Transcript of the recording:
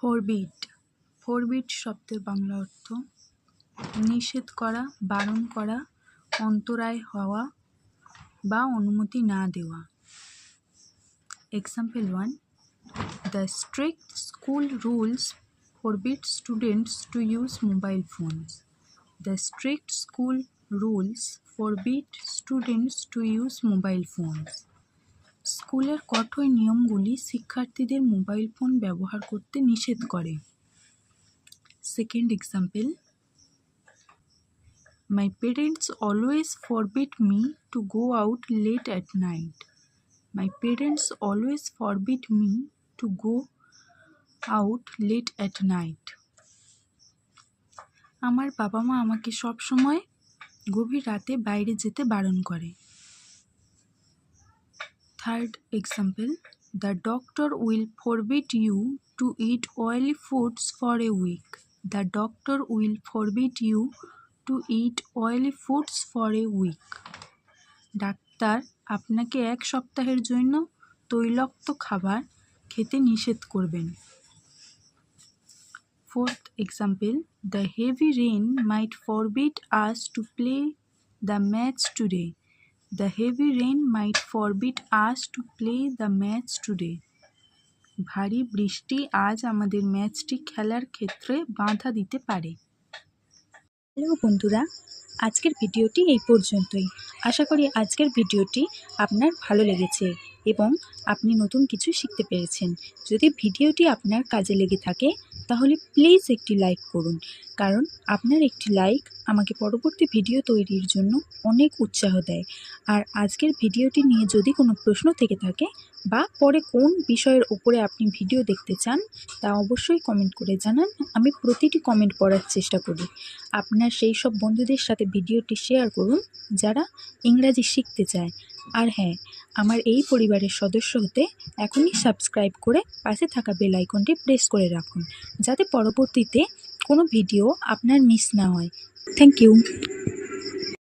Forbid forbid শব্দের বাংলা অর্থ নিষেধ করা, বারণ করা, অন্তরায় হওয়া বা অনুমতি না দেওয়া। Example 1. The strict school rules forbid students to use mobile phones. The strict school rules forbid students to use mobile phones. স্কুলের কঠোর নিয়মগুলি শিক্ষার্থীদের মোবাইল ফোন ব্যবহার করতে নিষেধ করে। Second example. My parents always forbid me to go out late at night. My parents always forbid me to go out late at night. আমার বাবা মা আমাকে সব সময় গভীর রাতে বাইরে যেতে বারণ করে। Third example. The doctor will forbid you to eat oily foods for a week. The doctor will forbid you to eat oily foods for a week. Doctor আপনাকে এক সপ্তাহের জন্য তৈলাক্ত খাবার খেতে নিষেধ করবেন। Fourth example. The heavy rain might forbid us to play the match today. The heavy rain might forbid us to play the match today. ভারী বৃষ্টি আজ আমাদের ম্যাচটি খেলার ক্ষেত্রে বাধা দিতে পারে। হ্যালো বন্ধুরা, আজকের ভিডিওটি এই পর্যন্তই। আশা করি আজকের ভিডিওটি আপনার ভালো লেগেছে এবং আপনি নতুন কিছু শিখতে পেরেছেন। যদি ভিডিওটি আপনার কাজে লেগে থাকে তাহলে প্লিজ একটি লাইক করুন, কারণ আপনার একটি লাইক আমাকে পরবর্তী ভিডিও তৈরির জন্য অনেক উৎসাহ দেয়। আর আজকের ভিডিওটি নিয়ে যদি কোনো প্রশ্ন থেকে থাকে বা পরে কোন বিষয়ের উপরে আপনি ভিডিও দেখতে চান তা অবশ্যই কমেন্ট করে জানান। আমি প্রতিটি কমেন্ট পড়ার চেষ্টা করি। আপনার সেই সব বন্ধুদের সাথে ভিডিওটি শেয়ার করুন যারা ইংরাজি শিখতে চায়। আর হ্যাঁ, আমার এই পরিবারের সদস্য হতে এখনই সাবস্ক্রাইব করে পাশে থাকা বেল আইকনটি প্রেস করে রাখুন, যাতে পরবর্তীতে কোনো ভিডিও আপনার মিস না হয়। Thank you.